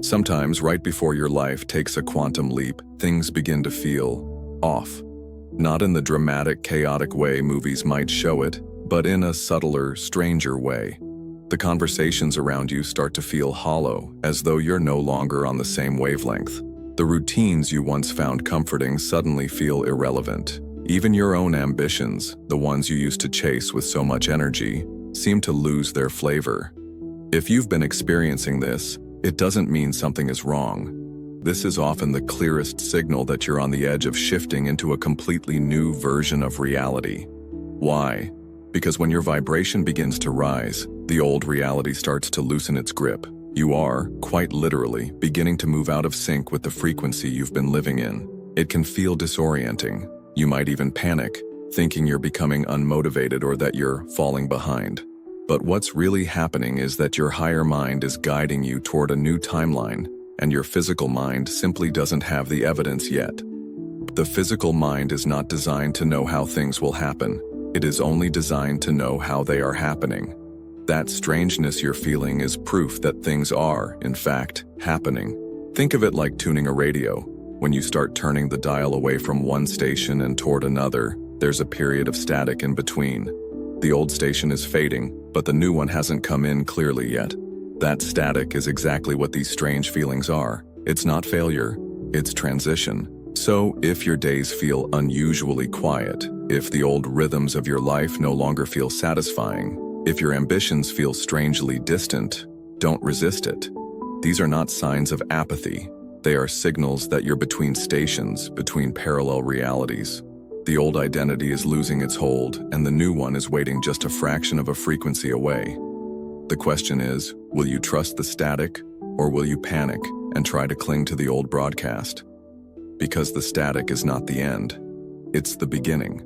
Sometimes, right before your life takes a quantum leap, things begin to feel off. Not in the dramatic, chaotic way movies might show it, but in a subtler, stranger way. The conversations around you start to feel hollow, as though you're no longer on the same wavelength. The routines you once found comforting suddenly feel irrelevant. Even your own ambitions, the ones you used to chase with so much energy, seem to lose their flavor. If you've been experiencing this, it doesn't mean something is wrong. This is often the clearest signal that you're on the edge of shifting into a completely new version of reality. Why? Because when your vibration begins to rise, the old reality starts to loosen its grip. You are, quite literally, beginning to move out of sync with the frequency you've been living in. It can feel disorienting. You might even panic, thinking you're becoming unmotivated or that you're falling behind. But what's really happening is that your higher mind is guiding you toward a new timeline, and your physical mind simply doesn't have the evidence yet. The physical mind is not designed to know how things will happen. It is only designed to know how they are happening. That strangeness you're feeling is proof that things are, in fact, happening. Think of it like tuning a radio. When you start turning the dial away from one station and toward another, there's a period of static in between. The old station is fading, but the new one hasn't come in clearly yet. That static is exactly what these strange feelings are. It's not failure, it's transition. So, if your days feel unusually quiet, if the old rhythms of your life no longer feel satisfying, if your ambitions feel strangely distant, don't resist it. These are not signs of apathy. They are signals that you're between stations, between parallel realities. The old identity is losing its hold, and the new one is waiting just a fraction of a frequency away. The question is, will you trust the static, or will you panic and try to cling to the old broadcast? Because the static is not the end, it's the beginning.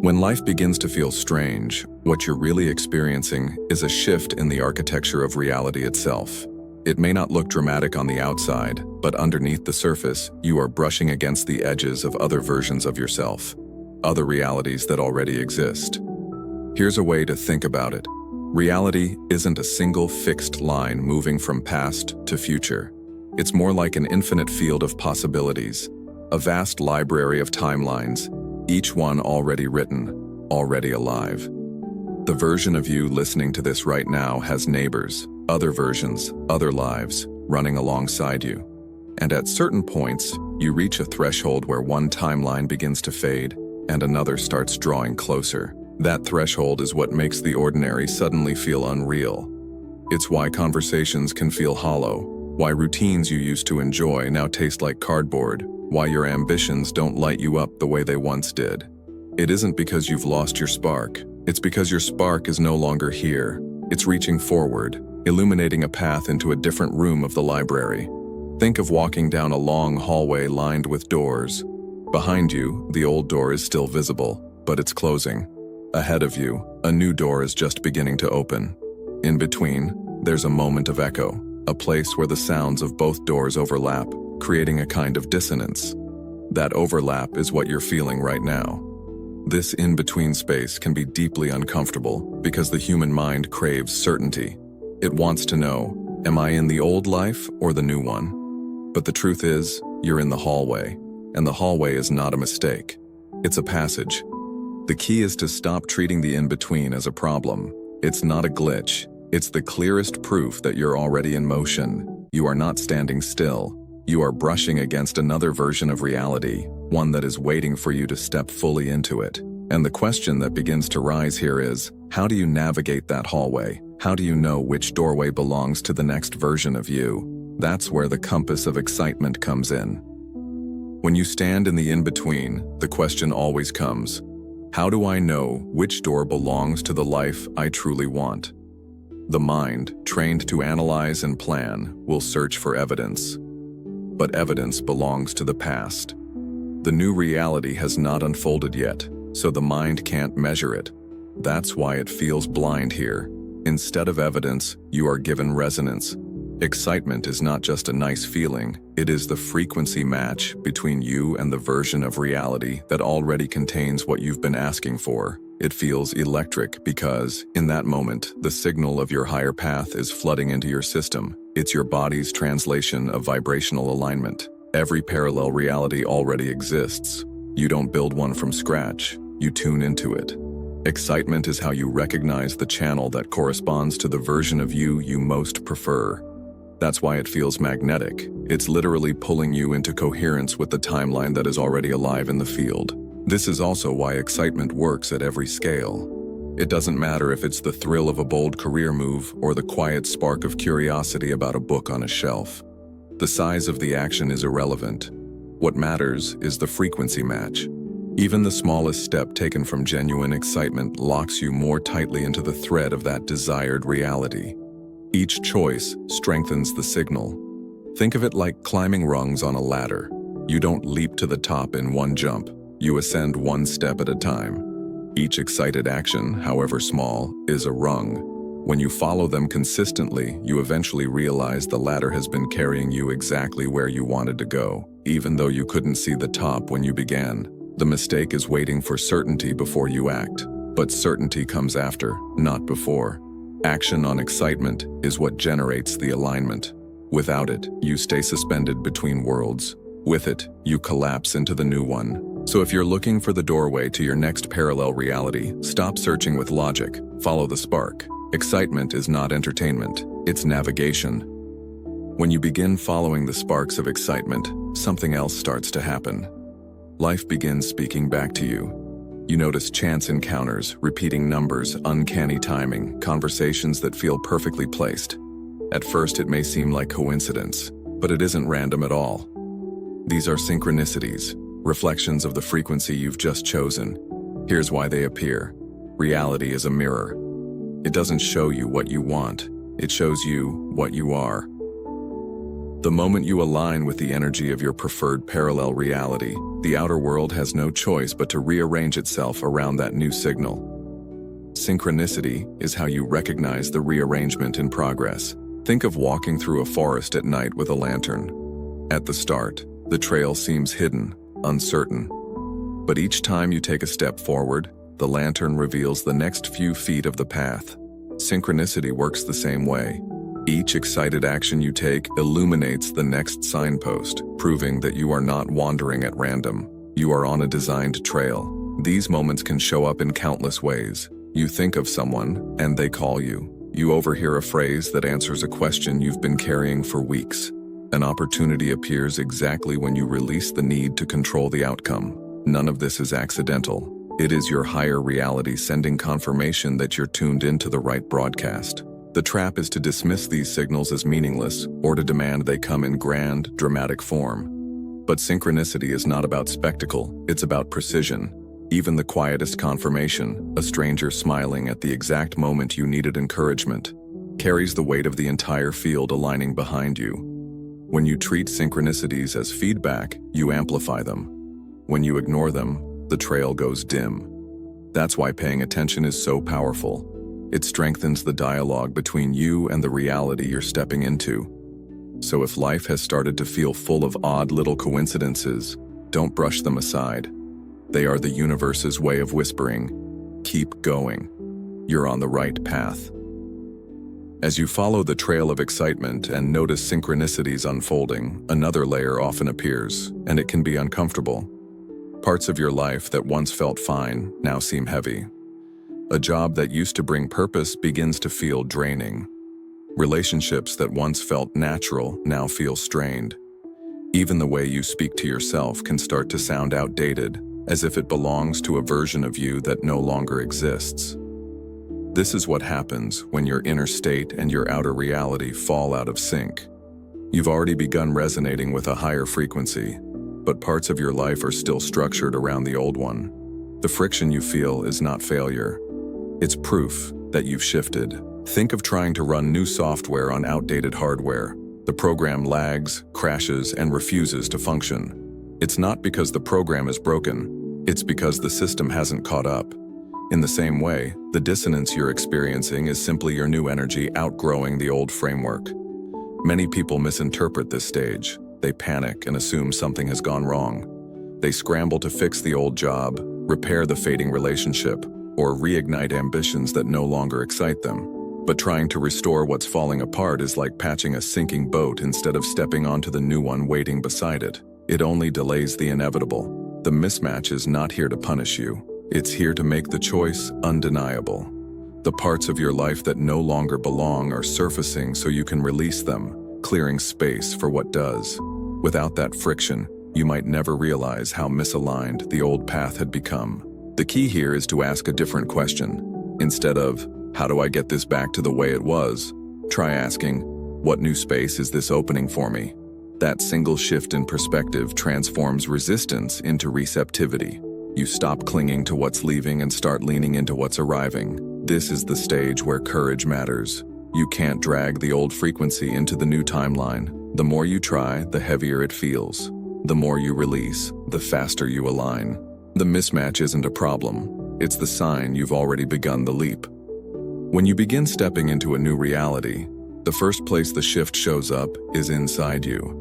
When life begins to feel strange, what you're really experiencing is a shift in the architecture of reality itself. It may not look dramatic on the outside, but underneath the surface, you are brushing against the edges of other versions of yourself, other realities that already exist. Here's a way to think about it. Reality isn't a single fixed line moving from past to future. It's more like an infinite field of possibilities, a vast library of timelines, each one already written, already alive. The version of you listening to this right now has neighbors, other versions, other lives, running alongside you. And at certain points, you reach a threshold where one timeline begins to fade and another starts drawing closer. That threshold is what makes the ordinary suddenly feel unreal. It's why conversations can feel hollow, why routines you used to enjoy now taste like cardboard, why your ambitions don't light you up the way they once did. It isn't because you've lost your spark. It's because your spark is no longer here. It's reaching forward, illuminating a path into a different room of the library. Think of walking down a long hallway lined with doors. Behind you, the old door is still visible, but it's closing. Ahead of you, a new door is just beginning to open. In between, there's a moment of echo, a place where the sounds of both doors overlap, creating a kind of dissonance. That overlap is what you're feeling right now. This in-between space can be deeply uncomfortable because the human mind craves certainty. It wants to know, am I in the old life or the new one? But the truth is, you're in the hallway, and the hallway is not a mistake. It's a passage. The key is to stop treating the in-between as a problem. It's not a glitch. It's the clearest proof that you're already in motion. You are not standing still. You are brushing against another version of reality, one that is waiting for you to step fully into it. And the question that begins to rise here is, how do you navigate that hallway? How do you know which doorway belongs to the next version of you? That's where the compass of excitement comes in. When you stand in the in-between, the question always comes, how do I know which door belongs to the life I truly want? The mind, trained to analyze and plan, will search for evidence. But evidence belongs to the past. The new reality has not unfolded yet, so the mind can't measure it. That's why it feels blind here. Instead of evidence, you are given resonance. Excitement is not just a nice feeling, it is the frequency match between you and the version of reality that already contains what you've been asking for. It feels electric because, in that moment, the signal of your higher path is flooding into your system. It's your body's translation of vibrational alignment. Every parallel reality already exists. You don't build one from scratch, you tune into it. Excitement is how you recognize the channel that corresponds to the version of you you most prefer. That's why it feels magnetic. It's literally pulling you into coherence with the timeline that is already alive in the field. This is also why excitement works at every scale. It doesn't matter if it's the thrill of a bold career move or the quiet spark of curiosity about a book on a shelf. The size of the action is irrelevant. What matters is the frequency match. Even the smallest step taken from genuine excitement locks you more tightly into the thread of that desired reality. Each choice strengthens the signal. Think of it like climbing rungs on a ladder. You don't leap to the top in one jump. You ascend one step at a time. Each excited action, however small, is a rung. When you follow them consistently, you eventually realize the ladder has been carrying you exactly where you wanted to go, even though you couldn't see the top when you began. The mistake is waiting for certainty before you act. But certainty comes after, not before. Action on excitement is what generates the alignment. Without it, you stay suspended between worlds. With it, you collapse into the new one. So if you're looking for the doorway to your next parallel reality, stop searching with logic. Follow the spark. Excitement is not entertainment, it's navigation. When you begin following the sparks of excitement, something else starts to happen. Life begins speaking back to you. You notice chance encounters, repeating numbers, uncanny timing, conversations that feel perfectly placed. At first it may seem like coincidence, but it isn't random at all. These are synchronicities, reflections of the frequency you've just chosen. Here's why they appear. Reality is a mirror. It doesn't show you what you want, it shows you what you are. The moment you align with the energy of your preferred parallel reality, the outer world has no choice but to rearrange itself around that new signal. Synchronicity is how you recognize the rearrangement in progress. Think of walking through a forest at night with a lantern. At the start, the trail seems hidden, uncertain. But each time you take a step forward, the lantern reveals the next few feet of the path. Synchronicity works the same way. Each excited action you take illuminates the next signpost, proving that you are not wandering at random. You are on a designed trail. These moments can show up in countless ways. You think of someone, and they call you. You overhear a phrase that answers a question you've been carrying for weeks. An opportunity appears exactly when you release the need to control the outcome. None of this is accidental. It is your higher reality sending confirmation that you're tuned into the right broadcast. The trap is to dismiss these signals as meaningless or to demand they come in grand, dramatic form. But synchronicity is not about spectacle, it's about precision. Even the quietest confirmation, a stranger smiling at the exact moment you needed encouragement, carries the weight of the entire field aligning behind you. When you treat synchronicities as feedback, you amplify them. When you ignore them, the trail goes dim. That's why paying attention is so powerful. It strengthens the dialogue between you and the reality you're stepping into. So if life has started to feel full of odd little coincidences, don't brush them aside. They are the universe's way of whispering, keep going. You're on the right path. As you follow the trail of excitement and notice synchronicities unfolding, another layer often appears, and it can be uncomfortable. Parts of your life that once felt fine now seem heavy. A job that used to bring purpose begins to feel draining. Relationships that once felt natural now feel strained. Even the way you speak to yourself can start to sound outdated, as if it belongs to a version of you that no longer exists. This is what happens when your inner state and your outer reality fall out of sync. You've already begun resonating with a higher frequency, but parts of your life are still structured around the old one. The friction you feel is not failure. It's proof that you've shifted. Think of trying to run new software on outdated hardware. The program lags, crashes, and refuses to function. It's not because the program is broken, it's because the system hasn't caught up. In the same way, the dissonance you're experiencing is simply your new energy outgrowing the old framework. Many people misinterpret this stage. They panic and assume something has gone wrong. They scramble to fix the old job, repair the fading relationship, or reignite ambitions that no longer excite them. But trying to restore what's falling apart is like patching a sinking boat instead of stepping onto the new one waiting beside it. It only delays the inevitable. The mismatch is not here to punish you. It's here to make the choice undeniable. The parts of your life that no longer belong are surfacing so you can release them, clearing space for what does. Without that friction, you might never realize how misaligned the old path had become. The key here is to ask a different question. Instead of, "How do I get this back to the way it was?" try asking, "What new space is this opening for me?" That single shift in perspective transforms resistance into receptivity. You stop clinging to what's leaving and start leaning into what's arriving. This is the stage where courage matters. You can't drag the old frequency into the new timeline. The more you try, the heavier it feels. The more you release, the faster you align. The mismatch isn't a problem. It's the sign you've already begun the leap. When you begin stepping into a new reality, the first place the shift shows up is inside you.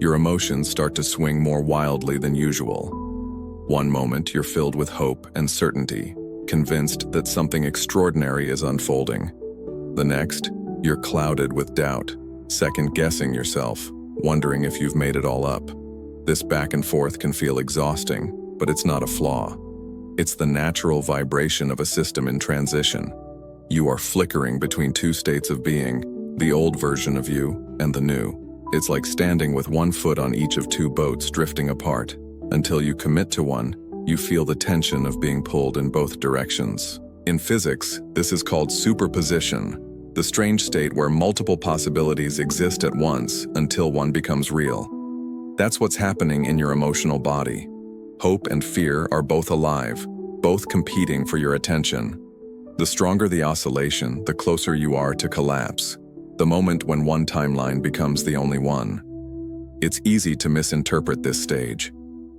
Your emotions start to swing more wildly than usual. One moment you're filled with hope and certainty, convinced that something extraordinary is unfolding. The next, you're clouded with doubt, second-guessing yourself, wondering if you've made it all up. This back and forth can feel exhausting, but it's not a flaw. It's the natural vibration of a system in transition. You are flickering between two states of being, the old version of you and the new. It's like standing with one foot on each of two boats drifting apart. Until you commit to one, you feel the tension of being pulled in both directions. In physics, this is called superposition, the strange state where multiple possibilities exist at once until one becomes real. That's what's happening in your emotional body. Hope and fear are both alive, both competing for your attention. The stronger the oscillation, the closer you are to collapse, the moment when one timeline becomes the only one. It's easy to misinterpret this stage.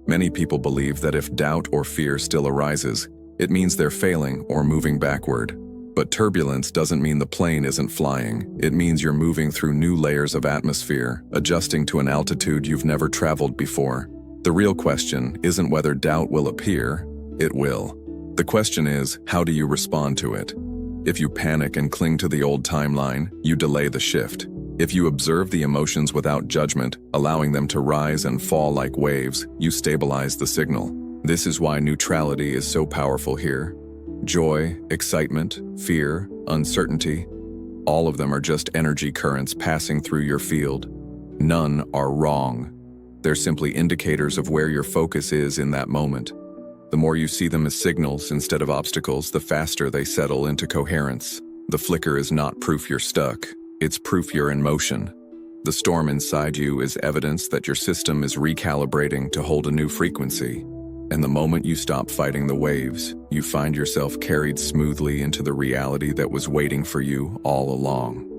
Many people believe that if doubt or fear still arises, it means they're failing or moving backward. But turbulence doesn't mean the plane isn't flying. It means you're moving through new layers of atmosphere, adjusting to an altitude you've never traveled before. The real question isn't whether doubt will appear, it will. The question is, how do you respond to it? If you panic and cling to the old timeline, you delay the shift. If you observe the emotions without judgment, allowing them to rise and fall like waves, you stabilize the signal. This is why neutrality is so powerful here. Joy, excitement, fear, uncertainty, all of them are just energy currents passing through your field. None are wrong. They're simply indicators of where your focus is in that moment. The more you see them as signals instead of obstacles, the faster they settle into coherence. The flicker is not proof you're stuck. It's proof you're in motion. The storm inside you is evidence that your system is recalibrating to hold a new frequency. And the moment you stop fighting the waves, you find yourself carried smoothly into the reality that was waiting for you all along.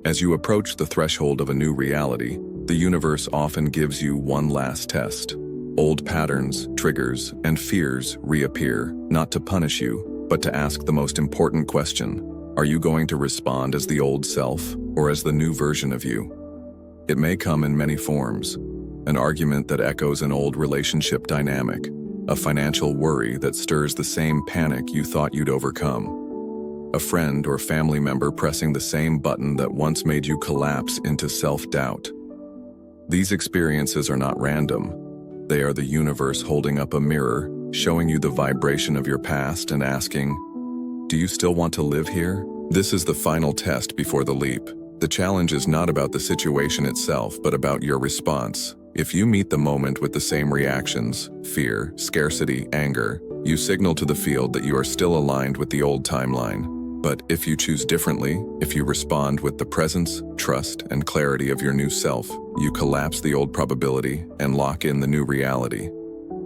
As you approach the threshold of a new reality, the universe often gives you one last test. Old patterns, triggers, and fears reappear, not to punish you, but to ask the most important question. Are you going to respond as the old self or as the new version of you? It may come in many forms. An argument that echoes an old relationship dynamic, a financial worry that stirs the same panic you thought you'd overcome, a friend or family member pressing the same button that once made you collapse into self-doubt. These experiences are not random. They are the universe holding up a mirror, showing you the vibration of your past and asking, do you still want to live here? This is the final test before the leap. The challenge is not about the situation itself, but about your response. If you meet the moment with the same reactions, fear, scarcity, anger, you signal to the field that you are still aligned with the old timeline. But if you choose differently, if you respond with the presence, trust, and clarity of your new self, you collapse the old probability and lock in the new reality.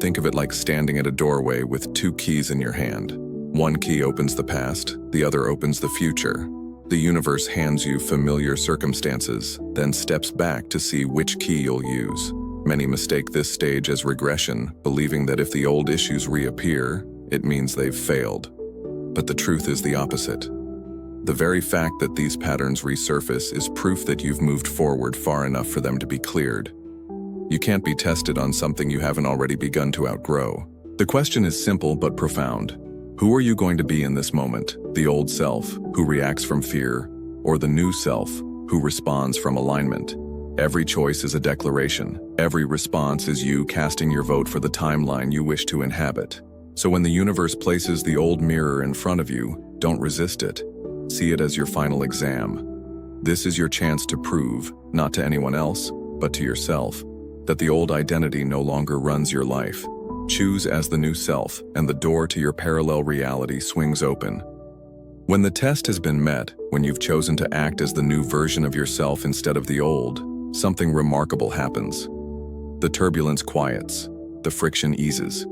Think of it like standing at a doorway with two keys in your hand. One key opens the past, the other opens the future. The universe hands you familiar circumstances, then steps back to see which key you'll use. Many mistake this stage as regression, believing that if the old issues reappear, it means they've failed. But the truth is the opposite. The very fact that these patterns resurface is proof that you've moved forward far enough for them to be cleared. You can't be tested on something you haven't already begun to outgrow. The question is simple but profound. Who are you going to be in this moment? The old self, who reacts from fear, or the new self, who responds from alignment? Every choice is a declaration. Every response is you casting your vote for the timeline you wish to inhabit. So when the universe places the old mirror in front of you, don't resist it. See it as your final exam. This is your chance to prove, not to anyone else, but to yourself, that the old identity no longer runs your life. Choose as the new self, and the door to your parallel reality swings open. When the test has been met, when you've chosen to act as the new version of yourself instead of the old, something remarkable happens. The turbulence quiets, the friction eases.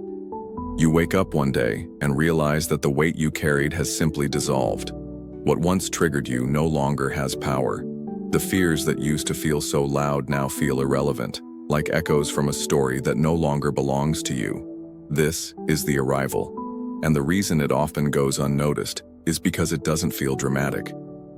You wake up one day and realize that the weight you carried has simply dissolved. What once triggered you no longer has power. The fears that used to feel so loud now feel irrelevant, like echoes from a story that no longer belongs to you. This is the arrival. And the reason it often goes unnoticed is because it doesn't feel dramatic.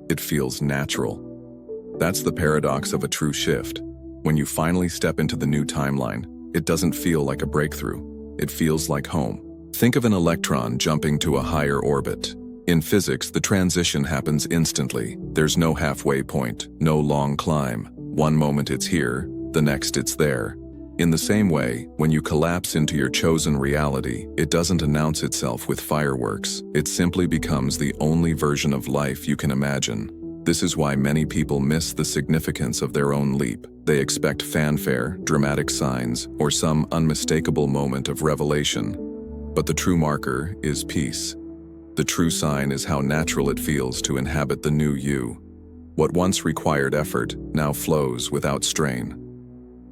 It feels natural. That's the paradox of a true shift. When you finally step into the new timeline, it doesn't feel like a breakthrough. It feels like home. Think of an electron jumping to a higher orbit. In physics, the transition happens instantly. There's no halfway point, no long climb. One moment it's here, the next it's there. In the same way, when you collapse into your chosen reality, it doesn't announce itself with fireworks. It simply becomes the only version of life you can imagine. This is why many people miss the significance of their own leap. They expect fanfare, dramatic signs, or some unmistakable moment of revelation. But the true marker is peace. The true sign is how natural it feels to inhabit the new you. What once required effort now flows without strain.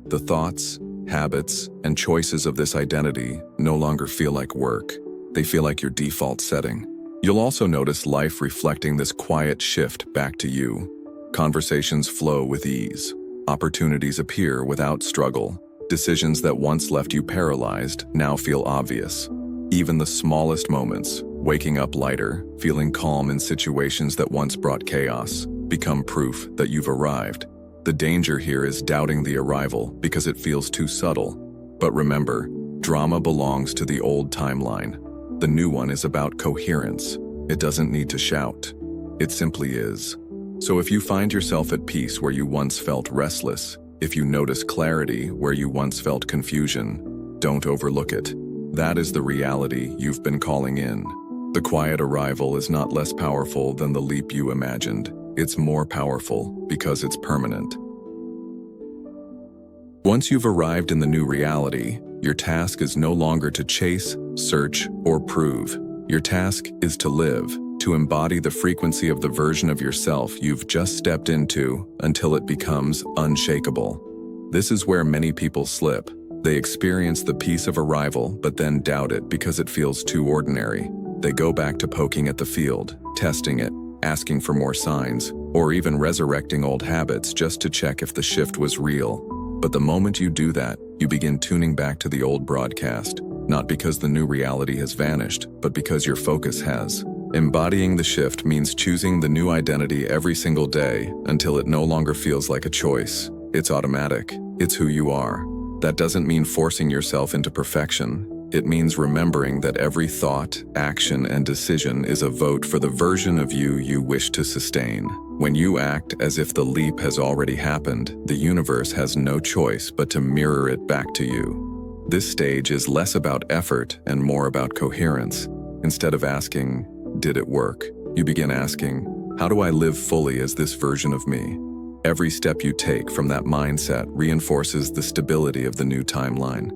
The thoughts, habits, and choices of this identity no longer feel like work. They feel like your default setting. You'll also notice life reflecting this quiet shift back to you. Conversations flow with ease. Opportunities appear without struggle. Decisions that once left you paralyzed now feel obvious. Even the smallest moments, waking up lighter, feeling calm in situations that once brought chaos, become proof that you've arrived. The danger here is doubting the arrival because it feels too subtle. But remember, drama belongs to the old timeline. The new one is about coherence. It doesn't need to shout. It simply is. So if you find yourself at peace where you once felt restless, if you notice clarity where you once felt confusion, don't overlook it. That is the reality you've been calling in. The quiet arrival is not less powerful than the leap you imagined. It's more powerful because it's permanent. Once you've arrived in the new reality, your task is no longer to chase, search, or prove. Your task is to live, to embody the frequency of the version of yourself you've just stepped into until it becomes unshakable. This is where many people slip. They experience the peace of arrival but then doubt it because it feels too ordinary. They go back to poking at the field, testing it, asking for more signs, or even resurrecting old habits just to check if the shift was real. But the moment you do that, you begin tuning back to the old broadcast, not because the new reality has vanished, but because your focus has. Embodying the shift means choosing the new identity every single day until it no longer feels like a choice. It's automatic. It's who you are. That doesn't mean forcing yourself into perfection. It means remembering that every thought, action, and decision is a vote for the version of you you wish to sustain. When you act as if the leap has already happened, the universe has no choice but to mirror it back to you. This stage is less about effort and more about coherence. Instead of asking, "Did it work?" you begin asking, "How do I live fully as this version of me?" Every step you take from that mindset reinforces the stability of the new timeline.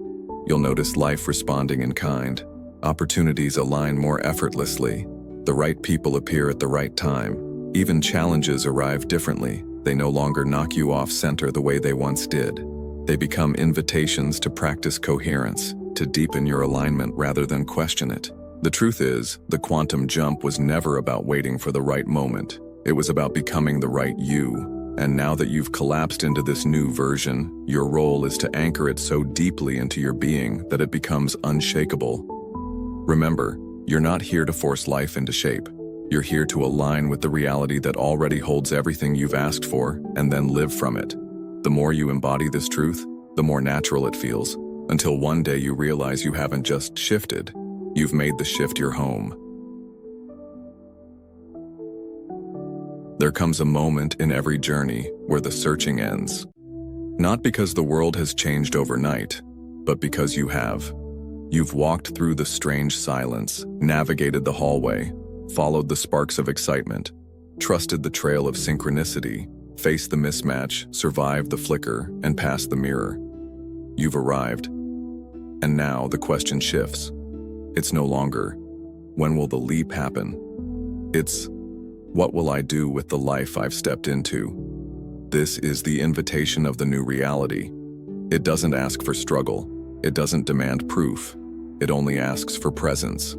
You'll notice life responding in kind. Opportunities align more effortlessly. The right people appear at the right time. Even challenges arrive differently. They no longer knock you off center the way they once did. They become invitations to practice coherence, to deepen your alignment rather than question it. The truth is, the quantum jump was never about waiting for the right moment. It was about becoming the right you. And now that you've collapsed into this new version, your role is to anchor it so deeply into your being that it becomes unshakable. Remember, you're not here to force life into shape. You're here to align with the reality that already holds everything you've asked for and then live from it. The more you embody this truth, the more natural it feels, until one day you realize you haven't just shifted. You've made the shift your home. There comes a moment in every journey where the searching ends. Not because the world has changed overnight, but because you have. You've walked through the strange silence, navigated the hallway, followed the sparks of excitement, trusted the trail of synchronicity, faced the mismatch, survived the flicker, and passed the mirror. You've arrived. And now the question shifts. It's no longer, when will the leap happen? It's, what will I do with the life I've stepped into? This is the invitation of the new reality. It doesn't ask for struggle. It doesn't demand proof. It only asks for presence.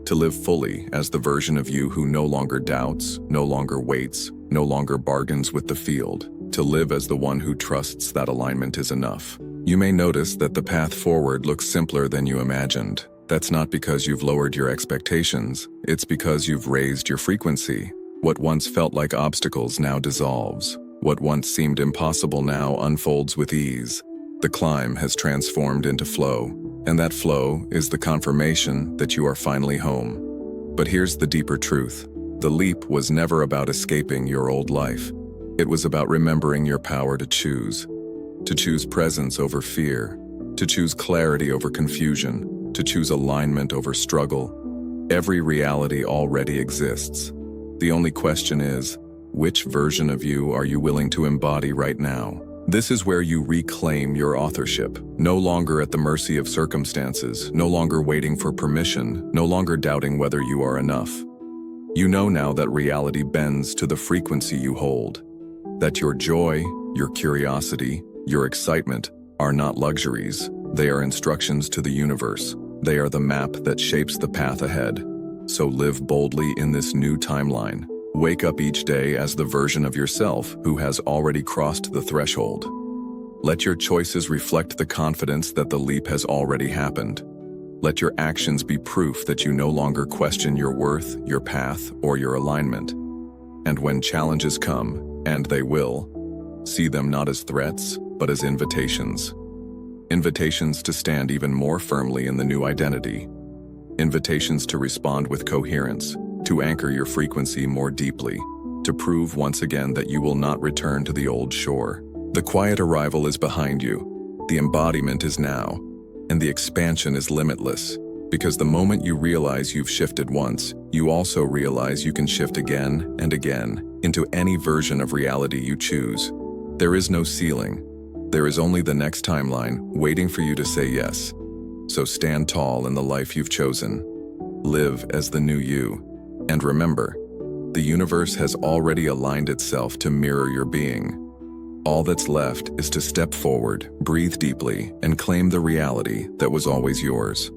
To live fully as the version of you who no longer doubts, no longer waits, no longer bargains with the field. To live as the one who trusts that alignment is enough. You may notice that the path forward looks simpler than you imagined. That's not because you've lowered your expectations. It's because you've raised your frequency. What once felt like obstacles now dissolves. What once seemed impossible now unfolds with ease. The climb has transformed into flow, and that flow is the confirmation that you are finally home. But here's the deeper truth. The leap was never about escaping your old life. It was about remembering your power to choose presence over fear, to choose clarity over confusion, to choose alignment over struggle. Every reality already exists. The only question is, which version of you are you willing to embody right now? This is where you reclaim your authorship, no longer at the mercy of circumstances, no longer waiting for permission, no longer doubting whether you are enough. You know now that reality bends to the frequency you hold, that your joy, your curiosity, your excitement are not luxuries. They are instructions to the universe. They are the map that shapes the path ahead. So live boldly in this new timeline. Wake up each day as the version of yourself who has already crossed the threshold. Let your choices reflect the confidence that the leap has already happened. Let your actions be proof that you no longer question your worth, your path, or your alignment. And when challenges come, and they will, see them not as threats, but as invitations. Invitations to stand even more firmly in the new identity. Invitations to respond with coherence, to anchor your frequency more deeply, to prove once again that you will not return to the old shore. The quiet arrival is behind you, the embodiment is now, and the expansion is limitless. Because the moment you realize you've shifted once, you also realize you can shift again and again into any version of reality you choose. There is no ceiling. There is only the next timeline waiting for you to say yes. So stand tall in the life you've chosen. Live as the new you. And remember, the universe has already aligned itself to mirror your being. All that's left is to step forward, breathe deeply, and claim the reality that was always yours.